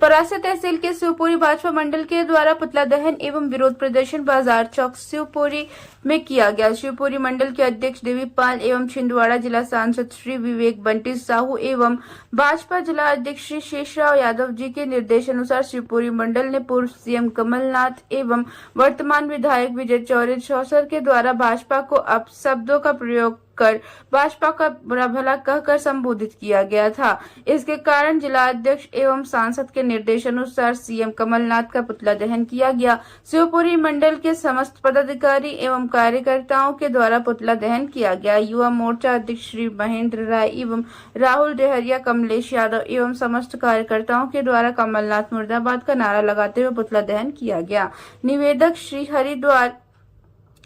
चौरासी तहसील के शिवपुरी भाजपा मंडल के द्वारा पुतला दहन एवं विरोध प्रदर्शन बाजार चौक शिवपुरी में किया गया। शिवपुरी मंडल के अध्यक्ष देवीपाल एवं छिंदवाड़ा जिला सांसद श्री विवेक बंटी साहू एवं भाजपा जिला अध्यक्ष श्री शेषराव यादव जी के निर्देशानुसार शिवपुरी मंडल ने पूर्व सीएम कमलनाथ एवं वर्तमान विधायक विजय चौरे चौसर के द्वारा भाजपा को अपशब्दों का प्रयोग कर भाजपा का बुरा भला कहकर संबोधित किया गया था। इसके कारण जिला अध्यक्ष एवं सांसद के निर्देशानुसार सीएम कमलनाथ का पुतला दहन किया गया। शिवपुरी मंडल के समस्त पदाधिकारी एवं कार्यकर्ताओं के द्वारा पुतला दहन किया गया। युवा मोर्चा अध्यक्ष श्री महेंद्र राय एवं राहुल डेहरिया, कमलेश यादव एवं समस्त कार्यकर्ताओं के द्वारा कमलनाथ मुर्दाबाद का नारा लगाते हुए पुतला दहन किया गया। निवेदक श्री हरिद्वार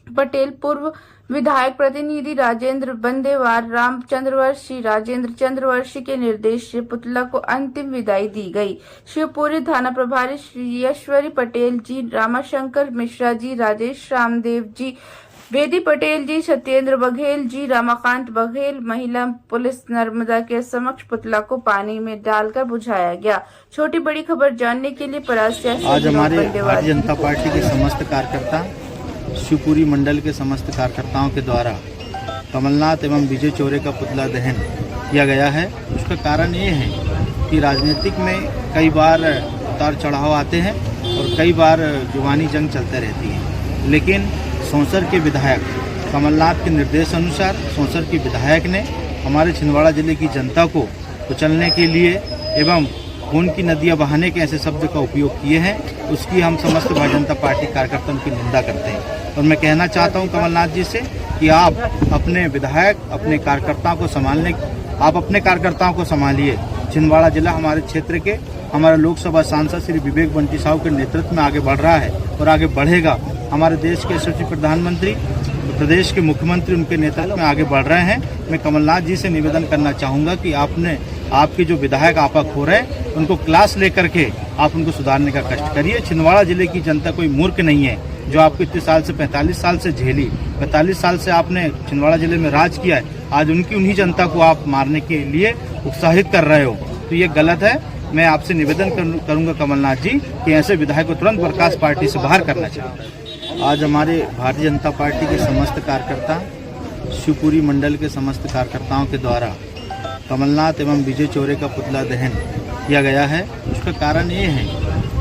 पटेल, पूर्व विधायक प्रतिनिधि राजेंद्र बंदेवार, रामचंद्रवंशी, राजेंद्र चंद्रवंशी के निर्देश से पुतला को अंतिम विदाई दी गई। शिवपुरी थाना प्रभारी श्री यशवरी पटेल जी, रामाशंकर मिश्रा जी, राजेश रामदेव जी, वेदी पटेल जी, सत्येंद्र बघेल जी, रामाकांत बघेल, महिला पुलिस नर्मदा के समक्ष पुतला को पानी में डालकर बुझाया गया। छोटी बड़ी खबर जानने के लिए परास से आज हमारे भारतीय जनता पार्टी के समस्त कार्यकर्ता, शिवपुरी मंडल के समस्त कार्यकर्ताओं के द्वारा कमलनाथ एवं विजय चौरे का पुतला दहन किया गया है। उसका कारण ये है कि राजनीतिक में कई बार उतार चढ़ाव आते हैं और कई बार जुबानी जंग चलते रहती है, लेकिन सौंसर के विधायक कमलनाथ के निर्देश अनुसार सौंसर के विधायक ने हमारे छिंदवाड़ा जिले की जनता को कुचलने के लिए एवं खून की नदियां बहाने के ऐसे शब्द का उपयोग किए हैं। उसकी हम समस्त भारतीय जनता पार्टी कार्यकर्ताओं की निंदा करते हैं और मैं कहना चाहता हूं कमलनाथ जी से कि आप अपने विधायक, अपने कार्यकर्ताओं को संभालिए। छिंदवाड़ा जिला हमारे क्षेत्र के हमारे लोकसभा सांसद श्री विवेक बंटी साहू के नेतृत्व में आगे बढ़ रहा है और आगे बढ़ेगा। हमारे देश के यशस्वी प्रधानमंत्री, प्रदेश के मुख्यमंत्री उनके नेतृत्व में आगे बढ़ रहे हैं। मैं कमलनाथ जी से निवेदन करना चाहूँगा कि आपके जो विधायक आपा खो रहे हैं उनको क्लास लेकर के आप उनको सुधारने का कष्ट करिए। छिंदवाड़ा जिले की जनता कोई मूर्ख नहीं है जो आपको इतने साल से 45 साल से झेली। 45 साल से आपने छिंदवाड़ा जिले में राज किया है, आज उन्हीं जनता को आप मारने के लिए उत्साहित कर रहे हो, तो ये गलत है। मैं आपसे निवेदन करूंगा कमलनाथ जी कि ऐसे विधायक को तुरंत बर्खास्त पार्टी से बाहर करना चाहिए। आज हमारे भारतीय जनता पार्टी के समस्त कार्यकर्ता, शिवपुरी मंडल के समस्त कार्यकर्ताओं के द्वारा कमलनाथ एवं विजय चौरे का पुतला दहन किया गया है। उसका कारण ये है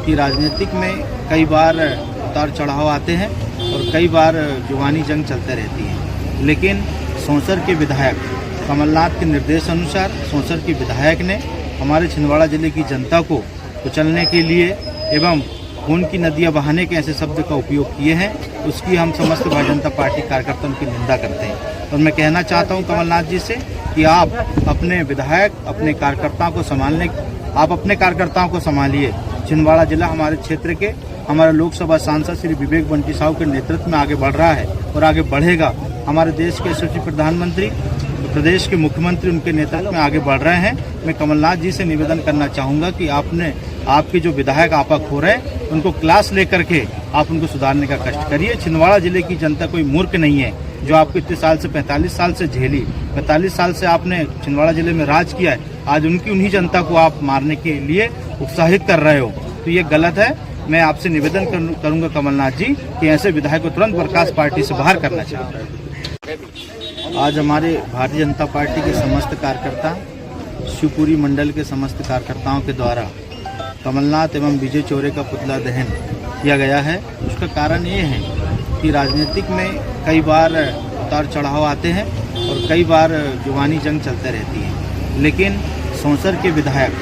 कि राजनीतिक में कई बार उतार चढ़ाव आते हैं और कई बार जुबानी जंग चलते रहती है, लेकिन सौंसर के विधायक कमलनाथ के निर्देश अनुसार सौंसर के विधायक ने हमारे छिंदवाड़ा जिले की जनता को कुचलने के लिए एवं खून की नदियां बहाने के ऐसे शब्द का उपयोग किए हैं। उसकी हम समस्त भारतीय जनता पार्टी कार्यकर्ताओं की निंदा करते हैं और मैं कहना चाहता हूं कमलनाथ जी से कि आप अपने विधायक, अपने कार्यकर्ताओं को संभालिए। छिंदवाड़ा जिला हमारे क्षेत्र के हमारे लोकसभा सांसद श्री विवेक बंटी साहू के नेतृत्व में आगे बढ़ रहा है और आगे बढ़ेगा। हमारे देश के यशस्वी प्रधानमंत्री, प्रदेश के मुख्यमंत्री उनके नेतृत्व में आगे बढ़ रहे हैं। मैं कमलनाथ जी से निवेदन करना चाहूँगा कि आपके जो विधायक आपा खो रहे हैं उनको क्लास लेकर के आप उनको सुधारने का कष्ट करिए। छिंदवाड़ा जिले की जनता कोई मूर्ख नहीं है जो आपको इतने साल से 45 साल से झेली। 45 साल से आपने छिंदवाड़ा जिले में राज किया है, आज उन्हीं जनता को आप मारने के लिए उत्साहित कर रहे हो, तो ये गलत है। मैं आपसे निवेदन करूंगा कमलनाथ जी कि ऐसे विधायक को तुरंत बर्खास्त पार्टी से बाहर करना चाहिए। आज हमारे भारतीय जनता पार्टी के समस्त कार्यकर्ता, शिवपुरी मंडल के समस्त कार्यकर्ताओं के द्वारा कमलनाथ एवं विजय चौरे का पुतला दहन किया गया है। उसका कारण ये है कि राजनीतिक में कई बार उतार चढ़ाव आते हैं और कई बार जुबानी जंग चलते रहती है, लेकिन सौंसर के विधायक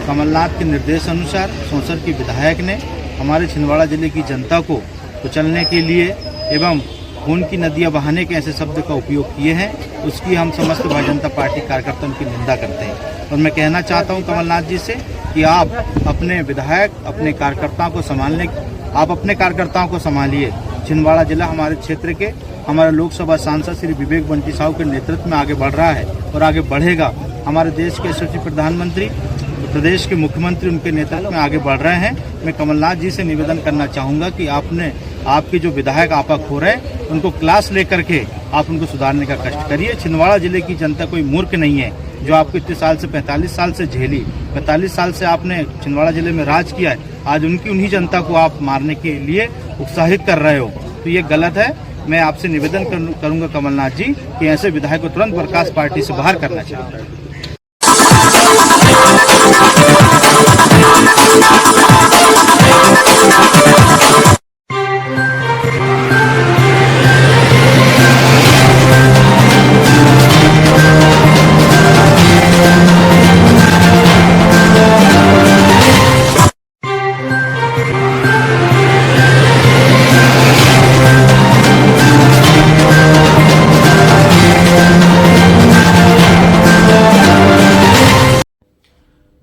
कमलनाथ के निर्देश अनुसार सौंसर के विधायक ने हमारे छिंदवाड़ा जिले की जनता को कुचलने के लिए एवं खून की नदियां बहाने के ऐसे शब्द का उपयोग किए हैं। उसकी हम समस्त भारतीय जनता पार्टी कार्यकर्ताओं की निंदा करते हैं और मैं कहना चाहता हूं कमलनाथ जी से कि आप अपने विधायक, अपने कार्यकर्ताओं को संभालिए। छिंदवाड़ा जिला हमारे क्षेत्र के हमारे लोकसभा सांसद श्री विवेक बंटी साहू के नेतृत्व में आगे बढ़ रहा है और आगे बढ़ेगा। हमारे देश के यशस्वी प्रधानमंत्री, प्रदेश के मुख्यमंत्री उनके नेतृत्व में आगे बढ़ रहे हैं। मैं कमलनाथ जी से निवेदन करना चाहूँगा कि आपके जो विधायक आपा खो रहे हैं उनको क्लास लेकर के आप उनको सुधारने का कष्ट करिए। छिंदवाड़ा जिले की जनता कोई मूर्ख नहीं है जो आपको इतने साल से 45 साल से झेली। 45 साल से आपने छिंदवाड़ा जिले में राज किया है, आज उन्हीं जनता को आप मारने के लिए उत्साहित कर रहे हो, तो ये गलत है। मैं आपसे निवेदन करूंगा कमलनाथ जी कि ऐसे विधायक को तुरंत बर्खास्त पार्टी से बाहर करना चाहिए।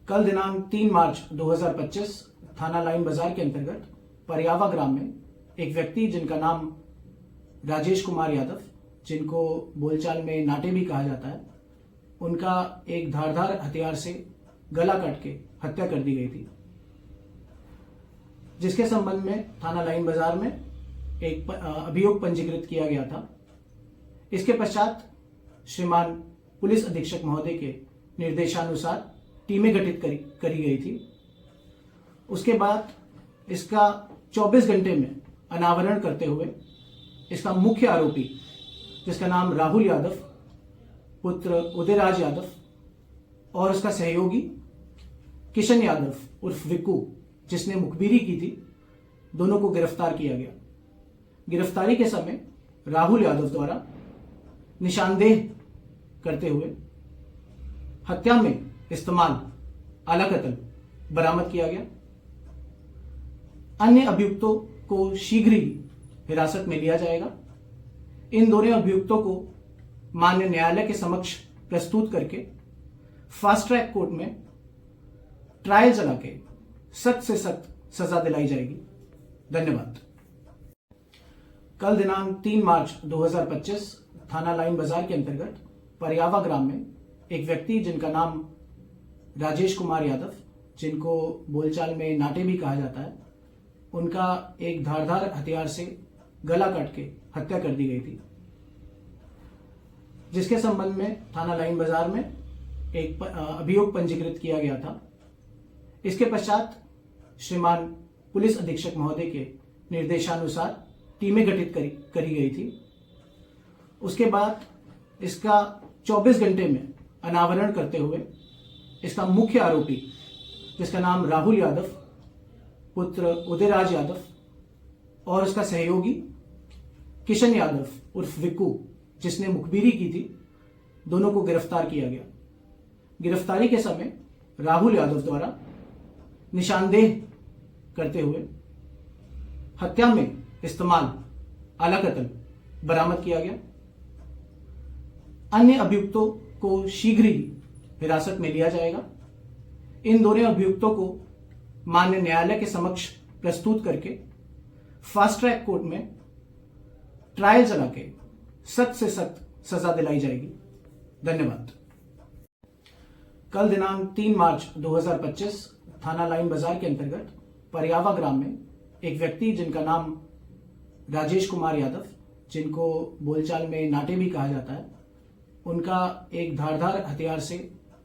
कल दिनांक 3 मार्च 2025 थाना लाइन बाजार के अंतर्गत परियावा ग्राम में एक व्यक्ति जिनका नाम राजेश कुमार यादव, जिनको बोलचाल में नाटे भी कहा जाता है, उनका एक धारदार हथियार से गला काट के हत्या कर दी गई थी, जिसके संबंध में थाना लाइन बाजार में एक अभियोग पंजीकृत किया गया था। इसके पश्चात श्रीमान पुलिस अधीक्षक महोदय के निर्देशानुसार टीमें गठित करी गई थी। उसके बाद इसका 24 घंटे में अनावरण करते हुए इसका मुख्य आरोपी, जिसका नाम राहुल यादव पुत्र उदयराज यादव, और उसका सहयोगी किशन यादव उर्फ विक्कू, जिसने मुखबिरी की थी, दोनों को गिरफ्तार किया गया। गिरफ्तारी के समय राहुल यादव द्वारा निशानदेह करते हुए हत्या में इस्तेमाल आला कत्ल बरामद किया गया। अन्य अभियुक्तों को शीघ्र ही हिरासत में लिया जाएगा। इन दोनों अभियुक्तों को माननीय न्यायालय के समक्ष प्रस्तुत करके फास्ट ट्रैक कोर्ट में ट्रायल चला के सख्त से सख्त सजा दिलाई जाएगी। धन्यवाद। कल दिनांक 3 मार्च 2025 थाना लाइन बाजार के अंतर्गत परियावा ग्राम में एक व्यक्ति जिनका नाम राजेश कुमार यादव, जिनको बोलचाल में नाटे भी कहा जाता है, उनका एक धारदार हथियार से गला काट के हत्या कर दी गई थी, जिसके संबंध में थाना लाइन बाजार में एक अभियोग पंजीकृत किया गया था। इसके पश्चात श्रीमान पुलिस अधीक्षक महोदय के निर्देशानुसार टीमें गठित करी गई थी। उसके बाद इसका 24 घंटे में अनावरण करते हुए इसका मुख्य आरोपी, जिसका नाम राहुल यादव पुत्र उदयराज यादव, और उसका सहयोगी किशन यादव उर्फ विक्कू, जिसने मुखबिरी की थी, दोनों को गिरफ्तार किया गया। गिरफ्तारी के समय राहुल यादव द्वारा निशानदेह करते हुए हत्या में इस्तेमाल आला कत्ल बरामद किया गया। अन्य अभियुक्तों को शीघ्र ही हिरासत में लिया जाएगा। इन दोनों अभियुक्तों को माननीय न्यायालय के समक्ष प्रस्तुत करके फास्ट ट्रैक कोर्ट में ट्रायल चला के सख्त से सख्त सजा दिलाई जाएगी। धन्यवाद। कल दिनांक 3 मार्च 2025 थाना लाइन बाजार के अंतर्गत परियावा ग्राम में एक व्यक्ति जिनका नाम राजेश कुमार यादव, जिनको बोलचाल में नाटे भी कहा जाता है, उनका एक धारदार हथियार से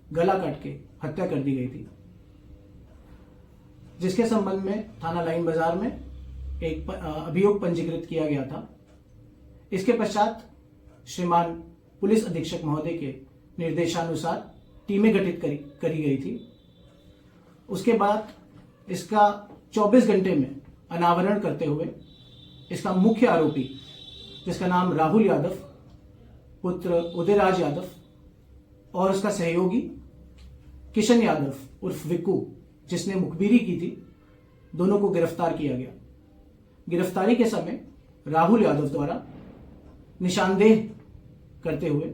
गला काट के हत्या कर दी गई थी, जिसके संबंध में थाना लाइन बाजार में एक अभियोग पंजीकृत किया गया था। इसके पश्चात श्रीमान पुलिस अधीक्षक महोदय के निर्देशानुसार टीमें गठित करी गई थी। उसके बाद इसका 24 घंटे में अनावरण करते हुए इसका मुख्य आरोपी, जिसका नाम राहुल यादव पुत्र उदयराज यादव, और उसका सहयोगी किशन यादव उर्फ विक्कू, जिसने मुखबिरी की थी, दोनों को गिरफ्तार किया गया। गिरफ्तारी के समय राहुल यादव द्वारा निशानदेह करते हुए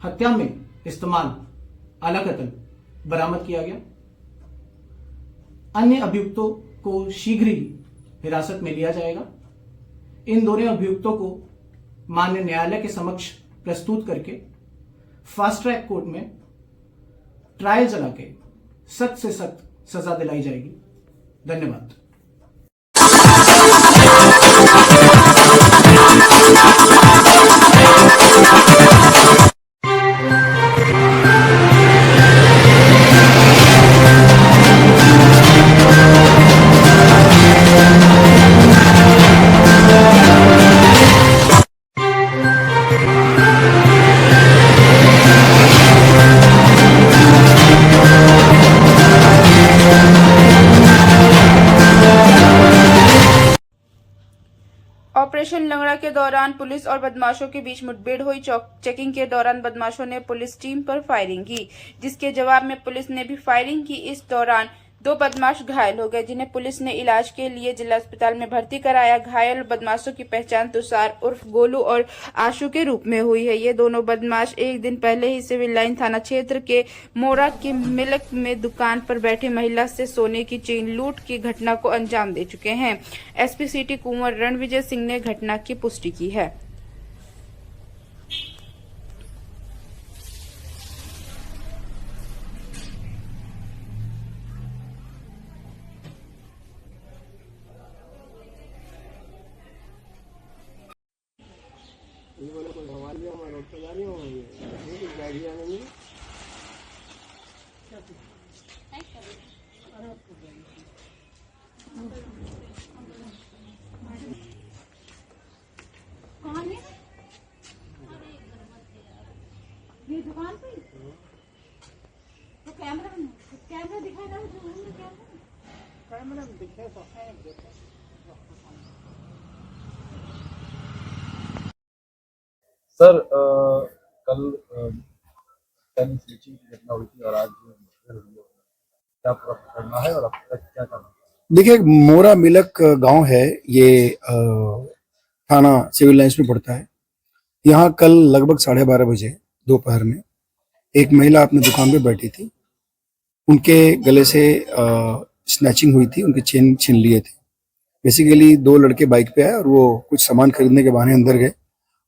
हत्या में इस्तेमाल आला कत्ल बरामद किया गया। अन्य अभियुक्तों को शीघ्र ही हिरासत में लिया जाएगा। इन दोनों अभियुक्तों को माननीय न्यायालय के समक्ष प्रस्तुत करके फास्ट ट्रैक कोर्ट में ट्रायल चला के सख्त से सख्त सजा दिलाई जाएगी। धन्यवाद। ऑपरेशन लंगड़ा के दौरान पुलिस और बदमाशों के बीच मुठभेड़ हुई। चेकिंग के दौरान बदमाशों ने पुलिस टीम पर फायरिंग की, जिसके जवाब में पुलिस ने भी फायरिंग की। इस दौरान 2 बदमाश घायल हो गए, जिन्हें पुलिस ने इलाज के लिए जिला अस्पताल में भर्ती कराया। घायल बदमाशों की पहचान तुषार उर्फ गोलू और आशु के रूप में हुई है। ये दोनों बदमाश एक दिन पहले ही सिविल लाइन थाना क्षेत्र के मोरा की मिल्क में दुकान पर बैठी महिला से सोने की चेन लूट की घटना को अंजाम दे चुके हैं। एसपी सिटी कुंवर रणविजय सिंह ने घटना की पुष्टि की है। कौन है? ये दुकान पे तो कैमरा दिखाएगा कैमरा में दिखे तो है। सर कल पेन स्विचिंग की घटना हुई थी और आज मुठभेड़ हुई है, क्या पूरा पकड़ना है और अब तक क्या करना है? देखिए, मोरा मिलक गांव है, ये थाना सिविल लाइंस में पड़ता है। यहाँ कल लगभग 12:30 बजे दोपहर में एक महिला अपनी दुकान पे बैठी थी। उनके गले से स्नैचिंग हुई थी, उनके चेन छीन लिए थे। बेसिकली 2 लड़के बाइक पे आए और वो कुछ सामान खरीदने के बहाने अंदर गए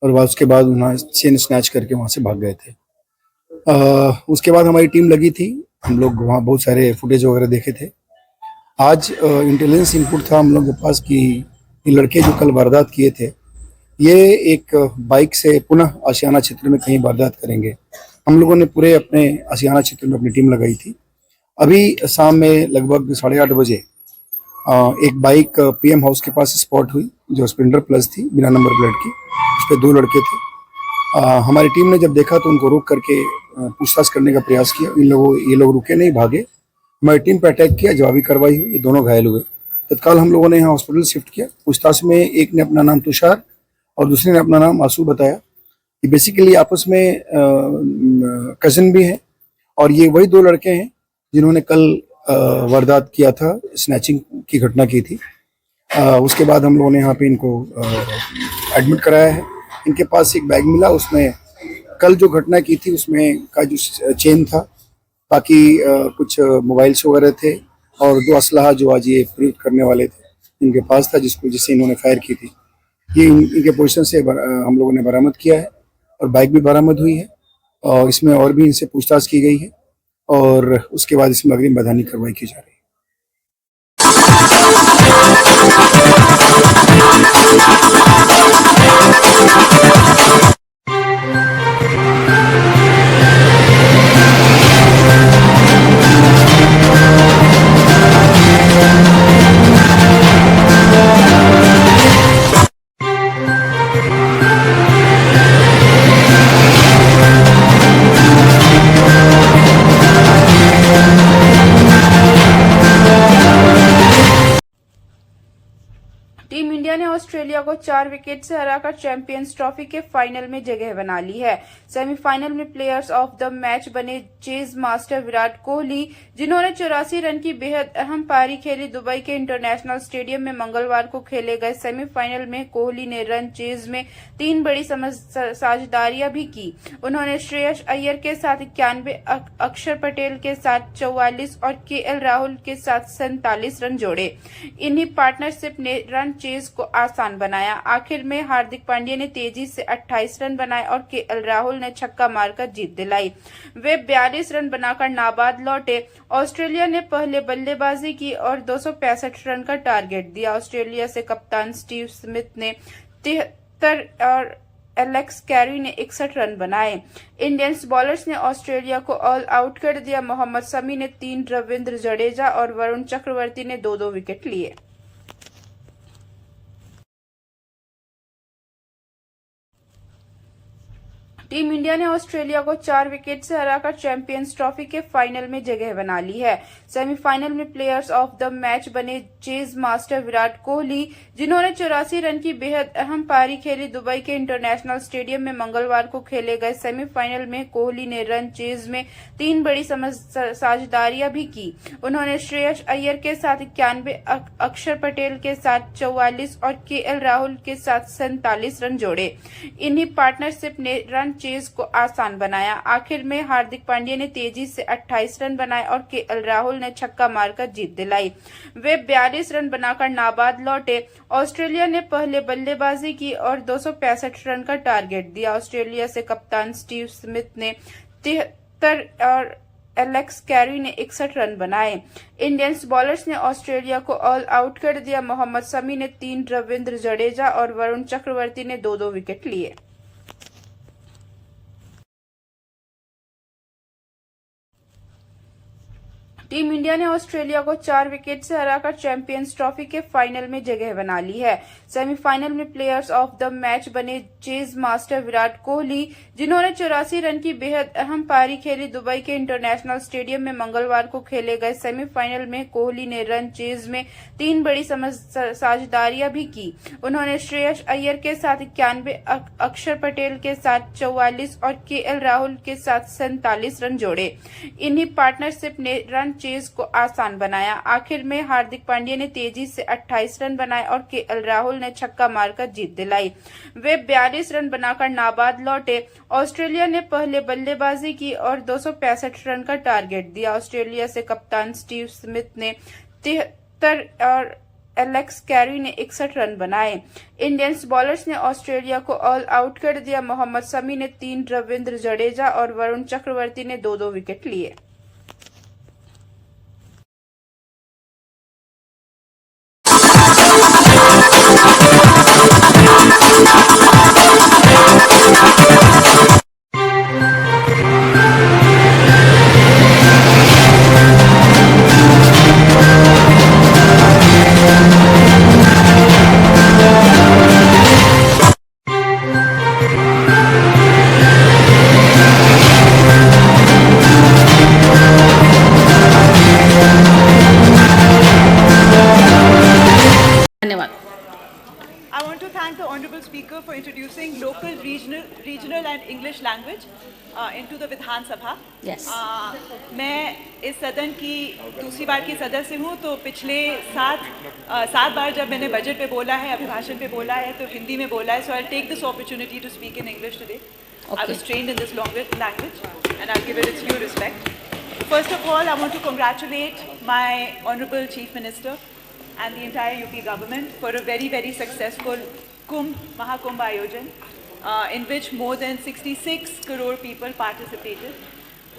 और उसके बाद उन्होंने चेन स्नैच करके वहां से भाग गए थे। उसके बाद हमारी टीम लगी थी, हम लोग वहाँ बहुत सारे फुटेज वगैरह देखे थे। आज इंटेलिजेंस इनपुट था हम लोग के पास कि ये लड़के जो कल वारदात किए थे, ये एक बाइक से पुनः आशियाना क्षेत्र में कहीं वारदात करेंगे। हम लोगों ने पूरे अपने आशियाना क्षेत्र में अपनी टीम लगाई थी। अभी शाम में लगभग 8:30 बजे एक बाइक पीएम हाउस के पास स्पॉट हुई, जो स्प्लेंडर प्लस थी, बिना नंबर प्लेट की। उस पर 2 लड़के थे। हमारी टीम ने जब देखा तो उनको रोक करके पूछताछ करने का प्रयास किया। ये लोग रुके नहीं, भागे। हमारी टीम पर अटैक किया, जवाबी कार्रवाई हुई, ये दोनों घायल हुए। तत्काल हम लोगों ने यहाँ हॉस्पिटल शिफ्ट किया। पूछताछ में एक ने अपना नाम तुषार और दूसरे ने अपना नाम आशु बताया। ये बेसिकली आपस में कजिन भी हैं और ये वही 2 लड़के हैं जिन्होंने कल वारदात किया था, स्नैचिंग की घटना की थी। उसके बाद हम लोगों ने यहाँ पे इनको एडमिट कराया है। इनके पास एक बैग मिला, उसमें कल जो घटना की थी उसमें का जो चेन था, बाकी कुछ मोबाइल्स वगैरह थे और 2 असलहा जो आज ये प्रयोग करने वाले थे इनके पास था, जिससे इन्होंने फायर की थी। ये इनके पोजीशन से हम लोगों ने बरामद किया है और बाइक भी बरामद हुई है और इसमें और भी इनसे पूछताछ की गई है और उसके बाद इसमें अग्रिम वैधानिक कार्रवाई की जा रही है। टीम इंडिया ने ऑस्ट्रेलिया को 4 विकेट से हराकर चैंपियंस ट्रॉफी के फाइनल में जगह बना ली है। सेमीफाइनल में प्लेयर्स ऑफ द मैच बने चेज मास्टर विराट कोहली, जिन्होंने 84 रन की बेहद अहम पारी खेली। दुबई के इंटरनेशनल स्टेडियम में मंगलवार को खेले गए सेमीफाइनल में कोहली ने रन चेज में 3 बड़ी साझेदारियां भी की। उन्होंने श्रेयस अय्यर के साथ 91, अक्षर पटेल के साथ 44 और केएल राहुल के साथ 47 रन जोड़े। इन्हीं पार्टनरशिप ने रन चेज को आसान बनाया। आखिर में हार्दिक पांड्या ने तेजी से 28 रन बनाए और केएल राहुल ने छक्का मारकर जीत दिलाई। वे 42 रन बनाकर नाबाद लौटे। ऑस्ट्रेलिया ने पहले बल्लेबाजी की और 265 रन का टारगेट दिया। ऑस्ट्रेलिया से कप्तान स्टीव स्मिथ ने 73 और एलेक्स कैरी ने 61 रन बनाए। इंडियंस बॉलर्स ने ऑस्ट्रेलिया को ऑल आउट कर दिया। मोहम्मद शमी ने 3, रविंद्र जडेजा और वरुण चक्रवर्ती ने 2-2 विकेट लिए। टीम इंडिया ने ऑस्ट्रेलिया को 4 विकेट से हराकर चैंपियंस ट्रॉफी के फाइनल में जगह बना ली है। सेमीफाइनल में प्लेयर्स ऑफ द मैच बने चेज मास्टर विराट कोहली, जिन्होंने 84 रन की बेहद अहम पारी खेली। दुबई के इंटरनेशनल स्टेडियम में मंगलवार को खेले गए सेमीफाइनल में कोहली ने रन चेज में 3 बड़ी साझेदारियां भी की। उन्होंने श्रेयस अय्यर के साथ 91, अक्षर पटेल के साथ 44 और केएल राहुल के साथ 47 रन जोड़े। इन्हीं पार्टनरशिप ने रन चेज को आसान बनाया। आखिर में हार्दिक पांड्या ने तेजी से 28 रन बनाए और केएल राहुल ने छक्का मारकर जीत दिलाई। वे 42 रन बनाकर नाबाद लौटे। ऑस्ट्रेलिया ने पहले बल्लेबाजी की और 265 रन का टारगेट दिया। ऑस्ट्रेलिया से कप्तान स्टीव स्मिथ ने 73 और एलेक्स कैरी ने 61 रन बनाए। इंडियंस बॉलर्स ने ऑस्ट्रेलिया को ऑल आउट कर दिया। मोहम्मद शमी ने 3, रविंद्र जडेजा और वरुण चक्रवर्ती ने 2-2 विकेट लिए। टीम इंडिया ने ऑस्ट्रेलिया को 4 विकेट से हराकर चैंपियंस ट्रॉफी के फाइनल में जगह बना ली है। सेमीफाइनल में प्लेयर्स ऑफ द मैच बने चेज मास्टर विराट कोहली, जिन्होंने 84 रन की बेहद अहम पारी खेली। दुबई के इंटरनेशनल स्टेडियम में मंगलवार को खेले गए सेमीफाइनल में कोहली ने रन चेज में 3 बड़ी साझेदारियां भी की। उन्होंने श्रेयस अय्यर के साथ 91, अक्षर पटेल के साथ 44 और केएल राहुल के साथ 47 रन जोड़े। इन्हीं पार्टनरशिप ने रन चेज को आसान बनाया। आखिर में हार्दिक पांड्या ने तेजी से 28 रन बनाए और केएल राहुल ने छक्का मारकर जीत दिलाई। वे 42 रन बनाकर नाबाद लौटे। ऑस्ट्रेलिया ने पहले बल्लेबाजी की और 265 रन का टारगेट दिया। ऑस्ट्रेलिया से कप्तान स्टीव स्मिथ ने 73 और एलेक्स कैरी ने 61 रन बनाए। इंडियंस बॉलर्स ने ऑस्ट्रेलिया को ऑल आउट कर दिया। मोहम्मद शमी ने 3, रविंद्र जडेजा और वरुण चक्रवर्ती ने 2-2 विकेट लिए। I want to thank the Honourable Speaker for introducing local, regional and English language into the Vidhan Sabha. Yes. मैं इस सदन की दूसरी बार की सदस्य हूँ, तो पिछले 7 बार जब मैंने बजट पे बोला है, अभिभाषण पे बोला है, तो हिंदी में बोला है. So I'll take this opportunity to speak in English today. I was trained in this language and I'll give it its due respect. First of all, I want to congratulate my Honourable Chief Minister and the entire UP government for a very, very successful Mahakumbh Ayojan, in which more than 66 crore people participated.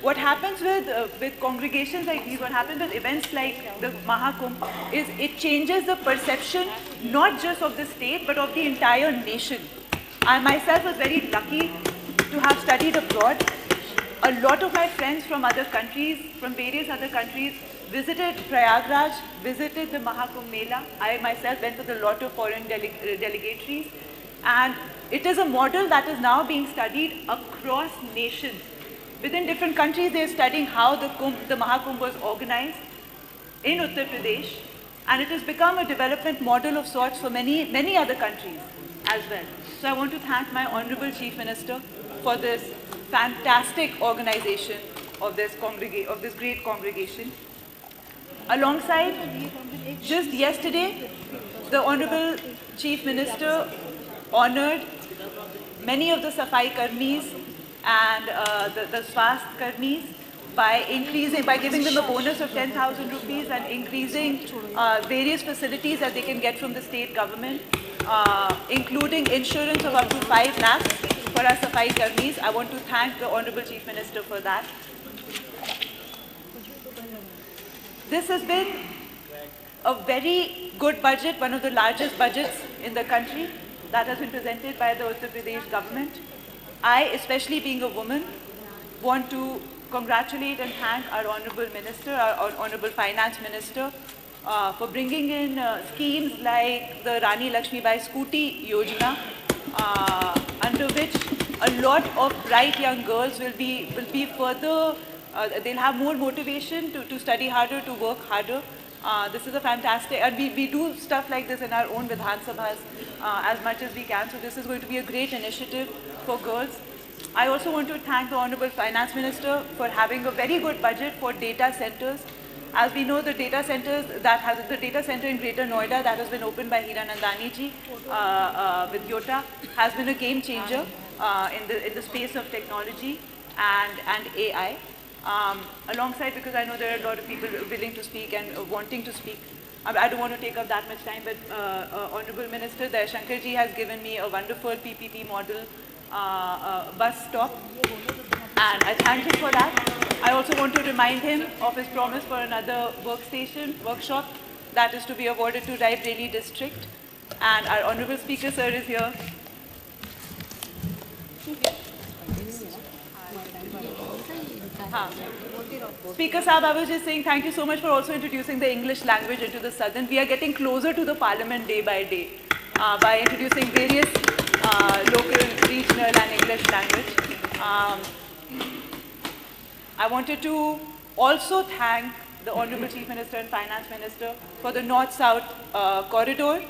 What happens with congregations like these, what happens with events like the Mahakumbh is it changes the perception not just of the state but of the entire nation. I myself was very lucky to have studied abroad. A lot of my friends from other countries, from various other countries, visited Prayagraj, visited the Mahakumbh Mela. I myself went with a lot of foreign delegatories, and it is a model that is now being studied across nations. Within different countries, they are studying how the Mahakumbh was organized in Uttar Pradesh, and it has become a development model of sorts for many, many other countries as well. So I want to thank my Honourable Chief Minister for this fantastic organization of this great congregation. Alongside, just yesterday, the Honourable Chief Minister honoured many of the Safai Karmis and the Swasth Karmis by giving them a bonus of 10,000 rupees and increasing various facilities that they can get from the state government, including insurance of up to 5 lakhs for our Safai Karmis. I want to thank the Honourable Chief Minister for that. This has been a very good budget, one of the largest budgets in the country that has been presented by the Uttar Pradesh government. I, especially being a woman, want to congratulate and thank our Honourable Minister, our Honourable Finance Minister, for bringing in schemes like the Rani Lakshmibai Scooty Yojana, under which a lot of bright young girls will be further, they'll have more motivation to study harder, to work harder. This is a fantastic, and we do stuff like this in our own Vidhan Sabhas as much as we can. So this is going to be a great initiative for girls. I also want to thank the Honorable Finance Minister for having a very good budget for data centers. As we know, the data centers the data center in Greater Noida that has been opened by Hiranandani ji with Yota has been a game changer in the space of technology and AI. Alongside, because I know there are a lot of people willing to speak and wanting to speak. I don't want to take up that much time, but Honorable Minister Dayasankar ji has given me a wonderful PPP model bus stop, and I thank him for that. I also want to remind him of his promise for another workshop that is to be awarded to Raebareli district, and our Honorable Speaker sir is here. Speaker Saab, I was just saying thank you so much for also introducing the English language into the Southern. We are getting closer to the Parliament day by day by introducing various local, regional and English language. I wanted to also thank the Honorable Chief Minister and Finance Minister for the North-South corridor,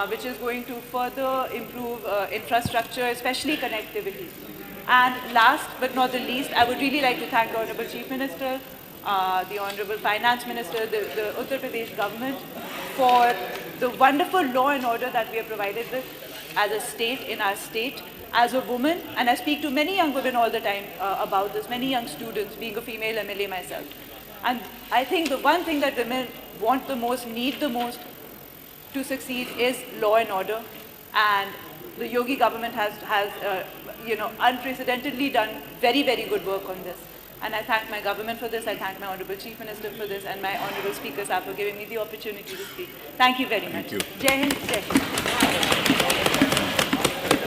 which is going to further improve infrastructure, especially connectivity. And last but not the least, I would really like to thank the Honorable Chief Minister, the Honorable Finance Minister, the Uttar Pradesh government for the wonderful law and order that we are provided with as a state, in our state. As a woman, and I speak to many young women all the time about this, many young students, being a female MLA myself. And I think the one thing that women want the most, need the most to succeed is law and order. And the Yogi government has unprecedentedly done very, very good work on this. And I thank my government for this, I thank my Honorable Chief Minister for this, and my Honorable Speaker Sahab for giving me the opportunity to speak. Thank you very much. Thank you. Jai Hind, Jai Hind.